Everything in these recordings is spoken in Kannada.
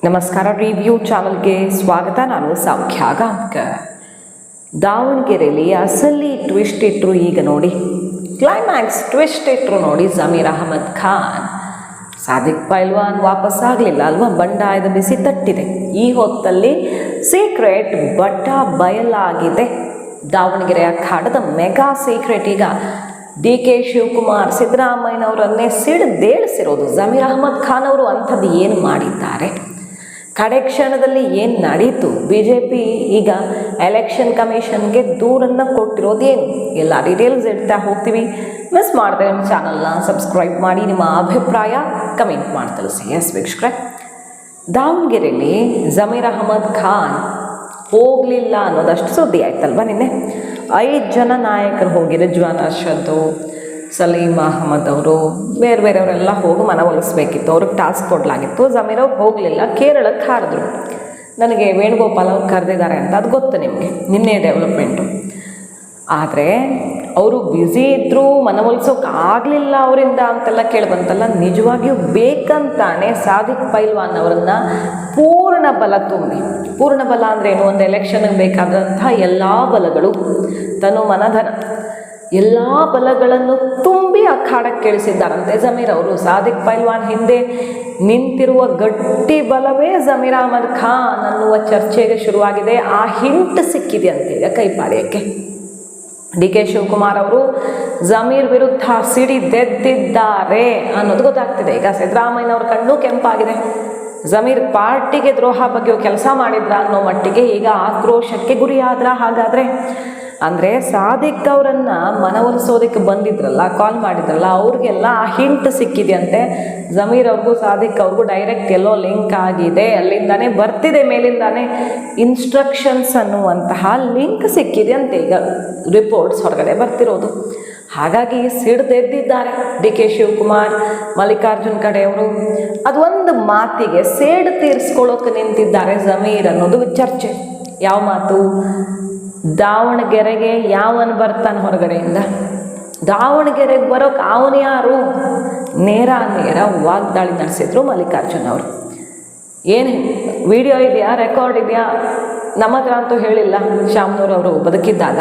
ನಮಸ್ಕಾರ. ರಿವ್ಯೂ ಚಾನಲ್ಗೆ ಸ್ವಾಗತ. ನಾನು ಸೌಖ್ಯ ಗಾಂವ್ಕರ್. ದಾವಣಗೆರೆಯಲ್ಲಿ ಅಸಲಿ ಟ್ವಿಸ್ಟ್ ಇಟ್ಟರು. ಈಗ ನೋಡಿ, ಕ್ಲೈಮ್ಯಾಕ್ಸ್ ಟ್ವಿಸ್ಟ್ ಇಟ್ಟರು ನೋಡಿ. ಜಮೀರ್ ಅಹಮದ್ ಖಾನ್, ಸಾದಿಕ್ ಪೈಲ್ವಾನ್ ವಾಪಸ್ ಆಗಲಿಲ್ಲ ಅಲ್ವಾ? ಬಂಡಾಯದ ಬಿಸಿ ತಟ್ಟಿದೆ. ಈ ಹೊತ್ತಲ್ಲಿ ಸೀಕ್ರೆಟ್ ಬಟ್ಟ ಬಯಲಾಗಿದೆ. ದಾವಣಗೆರೆ ಅಖಾಡದ ಮೆಗಾ ಸೀಕ್ರೆಟ್ ಈಗ DK ಶಿವಕುಮಾರ್, ಸಿದ್ದರಾಮಯ್ಯನವರನ್ನೇ ಸಿಡಿದೇಳಿಸಿರೋದು. ಜಮೀರ್ ಅಹಮದ್ ಖಾನ್ ಅವರು ಅಂಥದ್ದು ಏನು ಮಾಡಿದ್ದಾರೆ? ಕಡೆ ಕ್ಷಣದಲ್ಲಿ ಏನು ನಡೀತು? BJP ಈಗ ಎಲೆಕ್ಷನ್ ಕಮಿಷನ್ಗೆ ದೂರನ್ನು ಕೊಟ್ಟಿರೋದೇನು? ಎಲ್ಲ ಡೀಟೇಲ್ಸ್ ಇಡ್ತಾ ಹೋಗ್ತೀವಿ. ಮಿಸ್ ಮಾಡಿದೆ ನಿಮ್ಮ ಚಾನಲ್ನ ಸಬ್ಸ್ಕ್ರೈಬ್ ಮಾಡಿ, ನಿಮ್ಮ ಅಭಿಪ್ರಾಯ ಕಮೆಂಟ್ ಮಾಡಿ ತಿಳಿಸಿ. ಎಸ್ ವೀಕ್ಷಕರೇ, ದಾವಣಗೆರೆಯಲ್ಲಿ ಜಮೀರ್ ಅಹಮದ್ ಖಾನ್ ಹೋಗಲಿಲ್ಲ ಅನ್ನೋದಷ್ಟು ಸುದ್ದಿ ಆಯ್ತಲ್ವ ನಿನ್ನೆ. 5 ಜನ ನಾಯಕರು ಹೋಗಿ, ರಿಜ್ವಾನ್ ಅರ್ಷದ್ದು, ಸಲೀಮ್ ಅಹಮದ್ ಅವರು, ಬೇರೆಯವರೆಲ್ಲ ಹೋಗಿ ಮನವೊಲಿಸ್ಬೇಕಿತ್ತು. ಅವ್ರಿಗೆ ಟಾಸ್ಕ್ ಕೊಡಲಾಗಿತ್ತು. ಜಮೀರ್ ಅವ್ರು ಹೋಗಲಿಲ್ಲ, ಕೇರಳಕ್ಕೆ ಹಾರಿದ್ರು. ನನಗೆ ವೇಣುಗೋಪಾಲ್ ಅವ್ರು ಕರೆದಿದ್ದಾರೆ ಅಂತ ಅದು ಗೊತ್ತು ನಿಮಗೆ, ನಿನ್ನೆ ಡೆವಲಪ್ಮೆಂಟು. ಆದರೆ ಅವರು ಬ್ಯುಸಿ ಇದ್ದರು, ಮನವೊಲಿಸೋಕೆ ಆಗಲಿಲ್ಲ ಅವರಿಂದ ಅಂತೆಲ್ಲ ಕೇಳಿಬಂತಲ್ಲ. ನಿಜವಾಗಿಯೂ ಬೇಕಂತಾನೆ ಸಾದಿಕ್ ಪೈಲ್ವಾನ್ ಅವರನ್ನು ಪೂರ್ಣ ಬಲ ತುಂಬಿ, ಪೂರ್ಣ ಬಲ ಅಂದರೆ ಏನು? ಒಂದು ಎಲೆಕ್ಷನ್ಗೆ ಬೇಕಾದಂಥ ಎಲ್ಲ ಬಲಗಳು, ತನು ಮನಧನ ಎಲ್ಲ ಬಲಗಳನ್ನು ತುಂಬಿ ಅಖಾಡಕ್ಕೆ ಇಳಿಸಿದ್ದಾರಂತೆ ಜಮೀರ್ ಅವರು. ಸಾದಿಕ್ ಪೈಲ್ವಾನ್ ಹಿಂದೆ ನಿಂತಿರುವ ಗಟ್ಟಿ ಬಲವೇ ಜಮೀರ್ ಅಹಮದ್ ಖಾನ್ ಅನ್ನುವ ಚರ್ಚೆಗೆ ಶುರುವಾಗಿದೆ. ಆ ಹಿಂಟ್ ಸಿಕ್ಕಿದೆ ಅಂತ ಈಗ ಕೈಪಾಳ್ಯಕ್ಕೆ. DK ಶಿವಕುಮಾರ್ ಅವರು ಜಮೀರ್ ವಿರುದ್ಧ ಸಿಡಿದೆದ್ದಿದ್ದಾರೆ ಅನ್ನೋದು ಗೊತ್ತಾಗ್ತಿದೆ. ಈಗ ಸಿದ್ದರಾಮಯ್ಯನವ್ರ ಕಣ್ಣು ಕೆಂಪಾಗಿದೆ. ಜಮೀರ್ ಪಾರ್ಟಿಗೆ ದ್ರೋಹ ಬಗ್ಗೆ ಕೆಲಸ ಮಾಡಿದ್ರ ಅನ್ನೋ ಮಟ್ಟಿಗೆ ಈಗ ಆಕ್ರೋಶಕ್ಕೆ ಗುರಿಯಾದ್ರ. ಹಾಗಾದರೆ ಅಂದರೆ ಸಾದಿಕ್ ಅವರನ್ನು ಮನವೊಲಿಸೋದಕ್ಕೆ ಬಂದಿದ್ರಲ್ಲ, ಕಾಲ್ ಮಾಡಿದ್ರಲ್ಲ, ಅವ್ರಿಗೆಲ್ಲ ಆ ಹಿಂಟ್ ಸಿಕ್ಕಿದೆಯಂತೆ. ಜಮೀರ್ ಅವ್ರಿಗೂ ಸಾದಿಕ್ ಅವ್ರಿಗೂ ಡೈರೆಕ್ಟ್ ಎಲ್ಲೋ ಲಿಂಕ್ ಆಗಿದೆ, ಅಲ್ಲಿಂದಾನೇ ಬರ್ತಿದೆ, ಮೇಲಿಂದಾನೇ ಇನ್ಸ್ಟ್ರಕ್ಷನ್ಸ್ ಅನ್ನುವಂತಹ ಲಿಂಕ್ ಸಿಕ್ಕಿದೆಯಂತೆ. ಈಗ ರಿಪೋರ್ಟ್ಸ್ ಹೊರಗಡೆ ಬರ್ತಿರೋದು. ಹಾಗಾಗಿ ಸಿಡ್ದೆದ್ದಿದ್ದಾರೆ DK ಶಿವಕುಮಾರ್, ಮಲ್ಲಿಕಾರ್ಜುನ್ ಕಡೆಯವರು. ಅದು ಒಂದು ಮಾತಿಗೆ ಸೇಡು ತೀರಿಸ್ಕೊಳ್ಳೋಕೆ ನಿಂತಿದ್ದಾರೆ ಜಮೀರ್ ಅನ್ನೋದು ಚರ್ಚೆ. ಯಾವ ಮಾತು? ದಾವಣಗೆರೆಗೆ ಯಾವನು ಬರ್ತಾನೆ ಹೊರಗಡೆಯಿಂದ? ದಾವಣಗೆರೆಗೆ ಬರೋಕೆ ಅವನು ಯಾರು? ನೇರ ವಾಗ್ದಾಳಿ ನಡೆಸಿದ್ರು ಮಲ್ಲಿಕಾರ್ಜುನ್ ಅವರು. ಏನು ವಿಡಿಯೋ ಇದೆಯಾ, ರೆಕಾರ್ಡ್ ಇದೆಯಾ? ನಮ್ಮ ಹತ್ರ ಅಂತೂ ಹೇಳಿಲ್ಲ, ಶಾಮನೂರವರು ಬದುಕಿದ್ದಾಗ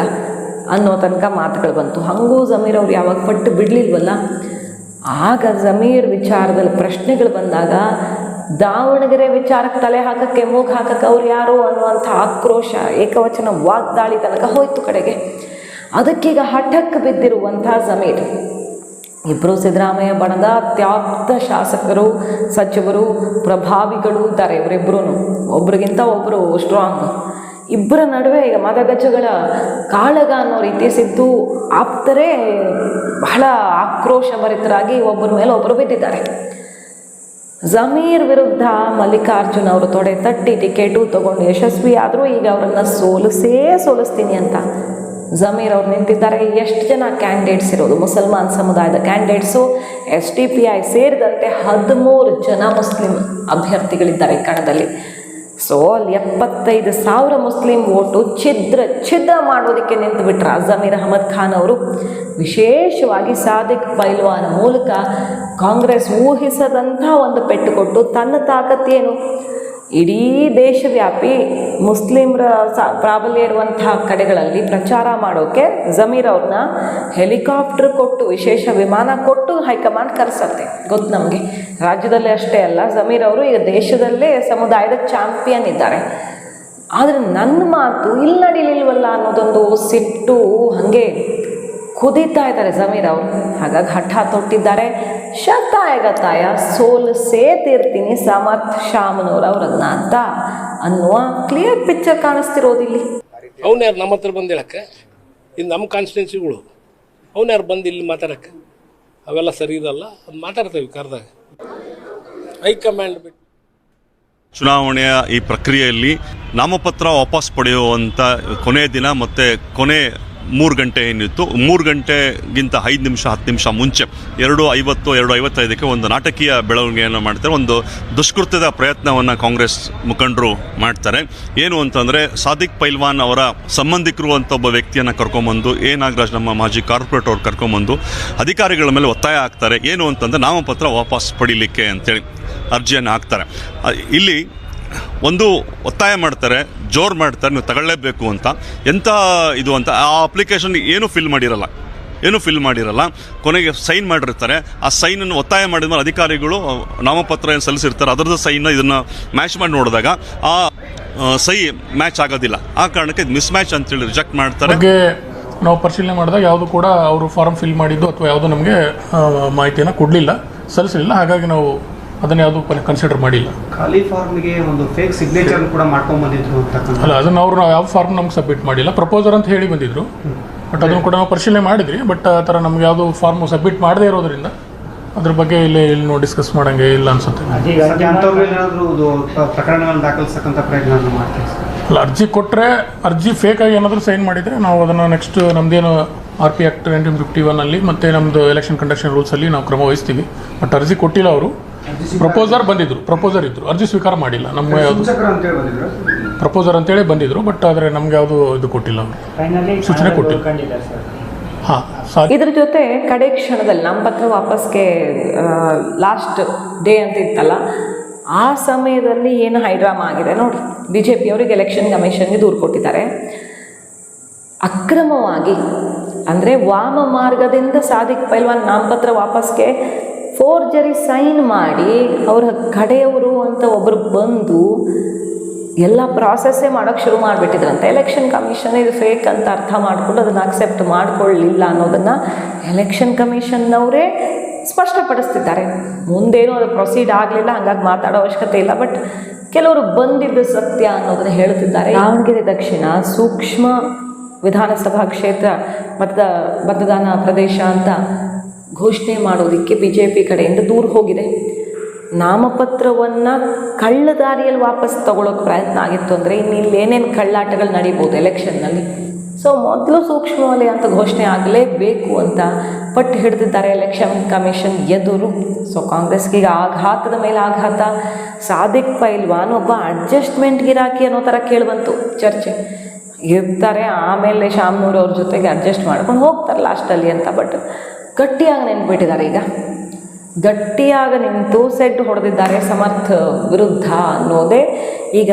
ಅನ್ನೋ ತನಕ ಮಾತುಗಳು ಬಂತು. ಹಾಗೂ ಜಮೀರ್ ಅವ್ರು ಯಾವಾಗ ಪಟ್ಟು ಬಿಡಲಿಲ್ವಲ್ಲ. ಆಗ ಜಮೀರ್ ವಿಚಾರದಲ್ಲಿ ಪ್ರಶ್ನೆಗಳು ಬಂದಾಗ ದಾವಣಗೆರೆ ವಿಚಾರಕ್ಕೆ ತಲೆ ಹಾಕಕ್ಕೆ, ಮೂಗು ಹಾಕಕ್ಕೆ ಅವ್ರು ಯಾರು ಅನ್ನುವಂಥ ಆಕ್ರೋಶ, ಏಕವಚನ ವಾಗ್ದಾಳಿ ತನಕ ಹೋಯ್ತು ಕಡೆಗೆ. ಅದಕ್ಕೀಗ ಹಠಕ್ಕೆ ಬಿದ್ದಿರುವಂಥ ಜಮೀರ್. ಇಬ್ಬರು ಸಿದ್ದರಾಮಯ್ಯ ಬಣದ ಅತ್ಯಾಪ್ತ ಶಾಸಕರು, ಸಚಿವರು, ಪ್ರಭಾವಿಗಳು ಇದ್ದಾರೆ ಇವರಿಬ್ಬರೂ. ಒಬ್ರಿಗಿಂತ ಒಬ್ಬರು ಸ್ಟ್ರಾಂಗ್. ಇಬ್ಬರ ನಡುವೆ ಈಗ ಮದಗಜಗಳ ಕಾಳಗ ಅನ್ನೋ ರೀತಿ ಸಿದ್ದು ಆಪ್ತರೇ ಬಹಳ ಆಕ್ರೋಶಭರಿತರಾಗಿ ಒಬ್ಬರ ಮೇಲೆ ಒಬ್ಬರು ಬಿದ್ದಿದ್ದಾರೆ. ಜಮೀರ್ ವಿರುದ್ಧ ಮಲ್ಲಿಕಾರ್ಜುನ್ ಅವರು ತೊಡೆ ತಟ್ಟಿ ಟಿಕೆಟು ತಗೊಂಡು ಯಶಸ್ವಿ ಆದರೂ ಈಗ ಅವರನ್ನು ಸೋಲಿಸ್ತೀನಿ ಅಂತ ಜಮೀರ್ ಅವ್ರು ನಿಂತಿದ್ದಾರೆ. ಎಷ್ಟು ಜನ ಕ್ಯಾಂಡಿಡೇಟ್ಸ್ ಇರೋದು? ಮುಸಲ್ಮಾನ್ ಸಮುದಾಯದ ಕ್ಯಾಂಡಿಡೇಟ್ಸು, SDPI ಸೇರಿದಂತೆ 13 ಜನ ಮುಸ್ಲಿಂ ಅಭ್ಯರ್ಥಿಗಳಿದ್ದಾರೆ ಈ ಕಣದಲ್ಲಿ. ಸೊ ಅಲ್ಲಿ 75,000 ಮುಸ್ಲಿಂ ಓಟು ಛಿದ್ರ ಮಾಡೋದಕ್ಕೆ ನಿಂತು ಬಿಟ್ರ ಜಮೀರ್ ಅಹಮದ್ ಖಾನ್ ಅವರು. ವಿಶೇಷವಾಗಿ ಸಾದಿಕ್ ಪೈಲ್ವಾನ್ ಮೂಲಕ ಕಾಂಗ್ರೆಸ್ ಊಹಿಸದಂಥ ಒಂದು ಪೆಟ್ಟು ಕೊಟ್ಟು ತನ್ನ ತಾಕತ್ತೇನು ಇಡೀ ದೇಶವ್ಯಾಪಿ ಮುಸ್ಲಿಮರ ಪ್ರಾಬಲ್ಯ ಇರುವಂತಹ ಕಡೆಗಳಲ್ಲಿ ಪ್ರಚಾರ ಮಾಡೋಕ್ಕೆ ಜಮೀರ್ ಅವ್ರನ್ನ ಹೆಲಿಕಾಪ್ಟರ್ ಕೊಟ್ಟು, ವಿಶೇಷ ವಿಮಾನ ಕೊಟ್ಟು ಹೈಕಮಾಂಡ್ ಕರೆಸತ್ತೆ. ಗೊತ್ತು ನಮಗೆ. ರಾಜ್ಯದಲ್ಲೇ ಅಷ್ಟೇ ಅಲ್ಲ, ಜಮೀರ್ ಅವರು ಈಗ ದೇಶದಲ್ಲೇ ಸಮುದಾಯದ ಚಾಂಪಿಯನ್ ಇದ್ದಾರೆ. ಆದರೆ ನನ್ನ ಮಾತು ಇಲ್ಲಿ ನಡೀಲಿಲ್ವಲ್ಲ ಅನ್ನೋದೊಂದು ಸಿಟ್ಟು ಹಾಗೆ ಕುದೀತಾ ಇದ್ದಾರೆ ಜಮೀರ್ ಅವರು. ಹಾಗಾಗಿ ಹಠ ತೊಟ್ಟಿದ್ದಾರೆ. ಶತಾಯಗತಾಯ ಸೋಲಿಸೇ ತೀರ್ತೀನಿ ಸಮರ್ಥ ಶಾಮನೂರ್ ಅವರನ್ನ ಅಂತ ಅನ್ನುವ ಕ್ಲಿಯರ್ ಪಿಕ್ಚರ್ ಕಾಣಿಸ್ತಿರೋದಿಲ್ಲಿ. ಅವ್ನು ಯಾರು ನಮ್ಮ ಹತ್ರ ಬಂದು ಹೇಳಕ್ಕೆ? ಇದು ನಮ್ಮ ಕಾನ್ಸ್ಟಿಟ್ಯೂನ್ಸಿಗಳು. ಅವ್ನು ಯಾರು ಬಂದು ಇಲ್ಲಿ ಮಾತಾಡಕ್ಕೆ? ಅವೆಲ್ಲ ಸರಿ ಇರಲ್ಲ. ಅದು ಮಾತಾಡ್ತೇವೆ ಕರೆದಾಗ. ಹೈಕಮಾಂಡ್ ಬಿಟ್ಟು ಚುನಾವಣೆಯ ಈ ಪ್ರಕ್ರಿಯೆಯಲ್ಲಿ ನಾಮಪತ್ರ ವಾಪಸ್ ಪಡೆಯುವಂಥ ಕೊನೆಯ ದಿನ ಮತ್ತು ಕೊನೆ 3 ಗಂಟೆ ಏನಿತ್ತು, 3 ಗಂಟೆಗಿಂತ 5 ನಿಮಿಷ 10 ನಿಮಿಷ ಮುಂಚೆ 2:50 2:55ಕ್ಕೆ ಒಂದು ನಾಟಕೀಯ ಬೆಳವಣಿಗೆಯನ್ನು ಮಾಡ್ತಾರೆ. ಒಂದು ದುಷ್ಕೃತ್ಯದ ಪ್ರಯತ್ನವನ್ನು ಕಾಂಗ್ರೆಸ್ ಮುಖಂಡರು ಮಾಡ್ತಾರೆ. ಏನು ಅಂತಂದರೆ, ಸಾದಿಕ್ ಪೈಲ್ವಾನ್ ಅವರ ಸಂಬಂಧಿಕರು ಅಂತ ಒಬ್ಬ ವ್ಯಕ್ತಿಯನ್ನು ಕರ್ಕೊಂಬಂದು, ನಾಗರಾಜ್ ನಮ್ಮ ಮಾಜಿ ಕಾರ್ಪೊರೇಟ್ ಅವ್ರು ಕರ್ಕೊಂಬಂದು ಅಧಿಕಾರಿಗಳ ಮೇಲೆ ಒತ್ತಾಯ ಹಾಕ್ತಾರೆ. ಏನು ಅಂತಂದರೆ ನಾಮಪತ್ರ ವಾಪಸ್ ಪಡೀಲಿಕ್ಕೆ ಅಂತೇಳಿ ಅರ್ಜಿಯನ್ನು ಹಾಕ್ತಾರೆ. ಇಲ್ಲಿ ಒಂದು ಒತ್ತಾಯ ಮಾಡ್ತಾರೆ, ಜೋರು ಮಾಡ್ತಾರೆ, ನೀವು ತಗೊಳ್ಳೇಬೇಕು ಅಂತ. ಎಂಥ ಇದು ಅಂತ ಆ ಅಪ್ಲಿಕೇಶನ್ ಏನೂ ಫಿಲ್ ಮಾಡಿರಲ್ಲ. ಕೊನೆಗೆ ಸೈನ್ ಮಾಡಿರ್ತಾರೆ. ಆ ಸೈನನ್ನು ಒತ್ತಾಯ ಮಾಡಿದ ಮೇಲೆ ಅಧಿಕಾರಿಗಳು ನಾಮಪತ್ರ ಏನು ಸಲ್ಲಿಸಿರ್ತಾರೆ ಅದರದ್ದು ಸೈನ್ನ ಇದನ್ನು ಮ್ಯಾಚ್ ಮಾಡಿ ನೋಡಿದಾಗ ಆ ಸೈ ಮ್ಯಾಚ್ ಆಗೋದಿಲ್ಲ. ಆ ಕಾರಣಕ್ಕೆ ಮಿಸ್ ಮ್ಯಾಚ್ ಅಂತೇಳಿ ರಿಜೆಕ್ಟ್ ಮಾಡ್ತಾರೆ. ಬಗ್ಗೆ ನಾವು ಪರಿಶೀಲನೆ ಮಾಡಿದಾಗ ಯಾವುದು ಕೂಡ ಅವರು ಫಾರ್ಮ್ ಫಿಲ್ ಮಾಡಿದ್ದು ಅಥವಾ ಯಾವುದು ನಮಗೆ ಮಾಹಿತಿಯನ್ನು ಕೊಡಲಿಲ್ಲ, ಸಲ್ಲಿಸಲಿಲ್ಲ. ಹಾಗಾಗಿ ನಾವು ಅದನ್ನು ಯಾವುದು ಕನ್ಸಿಡರ್ ಮಾಡಿಲ್ಲ. ಖಾಲಿ ಫಾರ್ಮ್ಗೆ ಒಂದು ಫೇಕ್ ಸಿಗ್ನೇಚರ್ ಕೂಡ ಮಾಡ್ಕೊಂಡು ಬಂದಿದ್ರು ಅಂತ ಅಲ್ಲ, ಅದನ್ನು ನಾವು ಯಾವ ಫಾರ್ಮ್ ನಮ್ಗೆ ಸಬ್ಮಿಟ್ ಮಾಡಿಲ್ಲ, ಪ್ರಪೋಸರ್ ಅಂತ ಹೇಳಿ ಬಂದಿದ್ರು. ಬಟ್ ಅದನ್ನು ಕೂಡ ನಾವು ಪರಿಶೀಲನೆ ಮಾಡಿದ್ರಿ. ಬಟ್ ಆ ಥರ ನಮ್ಗೆ ಯಾವುದು ಫಾರ್ಮ್ ಸಬ್ಮಿಟ್ ಮಾಡದೇ ಇರೋದ್ರಿಂದ ಅದ್ರ ಬಗ್ಗೆ ಇಲ್ಲಿ ನಾವು ಡಿಸ್ಕಸ್ ಮಾಡಂಗೆ ಇಲ್ಲ ಅನ್ಸುತ್ತೆ. ಪ್ರಕರಣಗಳನ್ನು ದಾಖಲಿಸಕ್ಕಂಥ ಪ್ರಯತ್ನ ಮಾಡ್ತೀವಿ. ಅಲ್ಲ, ಅರ್ಜಿ ಕೊಟ್ಟರೆ ಅರ್ಜಿ ಫೇಕಾಗಿ ಏನಾದರೂ ಸೈನ್ ಮಾಡಿದರೆ ನಾವು ಅದನ್ನು ನೆಕ್ಸ್ಟ್ ನಮ್ಮದೇನು RP Act 1951 ಮತ್ತು ನಮ್ಮದು ಎಲೆಕ್ಷನ್ ಕಂಡಕ್ಷನ್ ರೂಲ್ಸಲ್ಲಿ ನಾವು ಕ್ರಮ ವಹಿಸ್ತೀವಿ. ಬಟ್ ಅರ್ಜಿ ಕೊಟ್ಟಿಲ್ಲ ಅವರು. ಪ್ರಪೋಸರ್ ಇದ್ದರು, ಅರ್ಜಿ ಸ್ವೀಕಾರ ಮಾಡಿಲ್ಲ. ನಮ್ಮ ಯಾವುದು ಪ್ರಪೋಸರ್ ಅಂತೇಳಿ ಬಂದಿದ್ರು. ಬಟ್ ಆದರೆ ನಮ್ಗೆ ಯಾವುದು ಇದು ಕೊಟ್ಟಿಲ್ಲ, ಅವರು ಸೂಚನೆ ಕೊಟ್ಟಿಲ್ಲ. ಹಾಂ, ಇದ್ರ ಜೊತೆ ಕಡೆ ಕ್ಷಣದಲ್ಲಿ ನಾಮಪತ್ರ ವಾಪಸ್ಗೆ ಲಾಸ್ಟ್ ಡೇ ಅಂತ ಇತ್ತಲ್ಲ, ಆ ಸಮಯದಲ್ಲಿ ಏನು ಹೈಡ್ರಾಮಾ ಆಗಿದೆ ನೋಡಿ. BJP ಅವರಿಗೆ ಎಲೆಕ್ಷನ್ ಕಮಿಷನ್ಗೆ ದೂರು ಕೊಟ್ಟಿದ್ದಾರೆ. ಅಕ್ರಮವಾಗಿ ಅಂದರೆ ವಾಮ ಮಾರ್ಗದಿಂದ ಸಾದಿಕ್ ಪೈಲ್ವಾನ್ ನಾಮಪತ್ರ ವಾಪಸ್ಗೆ ಫೋರ್ಜರಿ ಸೈನ್ ಮಾಡಿ ಅವರ ಕಡೆಯವರು ಅಂತ ಒಬ್ಬರು ಬಂದು ಎಲ್ಲ ಪ್ರಾಸೆಸ್ಸೇ ಮಾಡೋಕ್ಕೆ ಶುರು ಮಾಡಿಬಿಟ್ಟಿದ್ರಂತೆ. ಎಲೆಕ್ಷನ್ ಕಮಿಷನ್ ಇದು ಫೇಕ್ ಅಂತ ಅರ್ಥ ಮಾಡಿಕೊಂಡು ಅದನ್ನು ಅಕ್ಸೆಪ್ಟ್ ಮಾಡಿಕೊಳ್ಳಲಿಲ್ಲ ಅನ್ನೋದನ್ನು ಎಲೆಕ್ಷನ್ ಕಮಿಷನ್ನವರೇ ಸ್ಪಷ್ಟಪಡಿಸ್ತಿದ್ದಾರೆ. ಮುಂದೇನೂ ಅದು ಪ್ರೊಸೀಡ್ ಆಗಲಿಲ್ಲ, ಹಾಗಾಗಿ ಮಾತಾಡೋ ಅವಶ್ಯಕತೆ ಇಲ್ಲ. ಬಟ್ ಕೆಲವರು ಬಂದಿದ್ದು ಸತ್ಯ ಅನ್ನೋದನ್ನು ಹೇಳ್ತಿದ್ದಾರೆ. ದಾವಣಗೆರೆ ದಕ್ಷಿಣ ಸೂಕ್ಷ್ಮ ವಿಧಾನಸಭಾ ಕ್ಷೇತ್ರ ಮತದಾನ ಪ್ರದೇಶ ಅಂತ ಘೋಷಣೆ ಮಾಡೋದಕ್ಕೆ BJP ಕಡೆಯಿಂದ ದೂರ ಹೋಗಿದೆ. ನಾಮಪತ್ರವನ್ನು ಕಳ್ಳ ದಾರಿಯಲ್ಲಿ ವಾಪಸ್ ತಗೊಳ್ಳೋಕೆ ಪ್ರಯತ್ನ ಆಗಿತ್ತು ಅಂದರೆ ಇನ್ನು ಇಲ್ಲಿ ಏನೇನು ಕಳ್ಳಾಟಗಳು ನಡೀಬೋದು ಎಲೆಕ್ಷನ್ನಲ್ಲಿ. ಸೊ ಮೊದಲು ಸೂಕ್ಷ್ಮ ವಲಯ ಅಂತ ಘೋಷಣೆ ಆಗಲೇಬೇಕು ಅಂತ ಪಟ್ಟು ಹಿಡಿದಿದ್ದಾರೆ ಎಲೆಕ್ಷನ್ ಕಮಿಷನ್ ಎದುರು. ಸೊ ಕಾಂಗ್ರೆಸ್ಗೆ ಈಗ ಆಘಾತದ ಮೇಲೆ ಆಘಾತ. ಸಾದಿಕ್ ಪೈಲ್ವಾನ್ ಒಬ್ಬ ಅಡ್ಜಸ್ಟ್ಮೆಂಟ್ ಗಿರಾಕಿ ಅನ್ನೋ ಥರ ಕೇಳಿಬಂತು. ಚರ್ಚೆ ಇರ್ತಾರೆ, ಆಮೇಲೆ ಶಾಮನೂರು ಅವ್ರ ಜೊತೆಗೆ ಅಡ್ಜಸ್ಟ್ ಮಾಡ್ಕೊಂಡು ಹೋಗ್ತಾರೆ ಲಾಸ್ಟಲ್ಲಿ ಅಂತ. ಬಟ್ ಗಟ್ಟಿಯಾಗಿ ನೆನ್ಪಿಟ್ಟಿದ್ದಾರೆ. ಈಗ ಗಟ್ಟಿಯಾಗಿ ನಿಂತು ಸೆಡ್ ಹೊಡೆದಿದ್ದಾರೆ ಸಮರ್ಥ ವಿರುದ್ಧ ಅನ್ನೋದೇ ಈಗ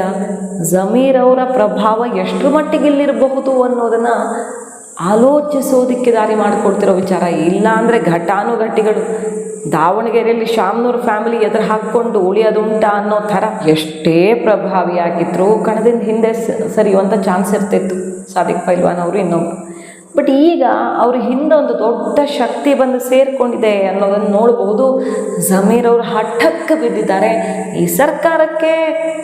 ಜಮೀರ್ ಅವರ ಪ್ರಭಾವ ಎಷ್ಟರ ಮಟ್ಟಿಗೆ ಇಲ್ಲಿರಬಹುದು ಅನ್ನೋದನ್ನು ಆಲೋಚಿಸೋದಕ್ಕೆ ದಾರಿ ಮಾಡಿಕೊಡ್ತಿರೋ ವಿಚಾರ. ಇಲ್ಲ ಅಂದರೆ ಘಟಾನುಘಟಿಗಳು ದಾವಣಗೆರೆಯಲ್ಲಿ ಶಾಮನೂರು ಫ್ಯಾಮಿಲಿ ಎದುರು ಹಾಕ್ಕೊಂಡು ಉಳಿಯೋದುಂಟ ಅನ್ನೋ ಥರ ಎಷ್ಟೇ ಪ್ರಭಾವಿಯಾಗಿದ್ದರೂ ಕಣದಿಂದ ಹಿಂದೆ ಸರಿಯುವಂಥ ಚಾನ್ಸ್ ಇರ್ತಿತ್ತು ಸಾದಿಕ್ ಪೈಲ್ವಾನ್ ಅವರು ಇನ್ನೊಬ್ರು. ಬಟ್ ಈಗ ಅವ್ರ ಹಿಂದೆ ಒಂದು ದೊಡ್ಡ ಶಕ್ತಿ ಬಂದು ಸೇರಿಕೊಂಡಿದೆ ಅನ್ನೋದನ್ನು ನೋಡಬಹುದು. ಜಮೀರ್ ಅವರು ಹಠಕ್ಕೆ ಬಿದ್ದಿದ್ದಾರೆ. ಈ ಸರ್ಕಾರಕ್ಕೆ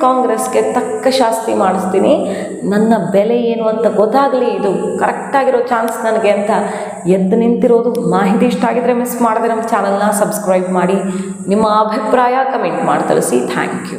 ಕಾಂಗ್ರೆಸ್ಗೆ ತಕ್ಕ ಶಾಸ್ತಿ ಮಾಡಿಸ್ತೀನಿ, ನನ್ನ ಬೆಲೆ ಏನು ಅಂತ ಗೊತ್ತಾಗಲಿ, ಇದು ಕರೆಕ್ಟಾಗಿರೋ ಚಾನ್ಸ್ ನನಗೆ ಅಂತ ಎದ್ದು ನಿಂತಿರೋದು. ಮಾಹಿತಿ ಇಷ್ಟ ಆಗಿದ್ರೆ ಮಿಸ್ ಮಾಡಿದ್ರೆ ನಮ್ಮ ಚಾನಲ್ನ ಸಬ್ಸ್ಕ್ರೈಬ್ ಮಾಡಿ, ನಿಮ್ಮ ಅಭಿಪ್ರಾಯ ಕಮೆಂಟ್ ಮಾಡಿ ತಿಳಿಸಿ. Thank you.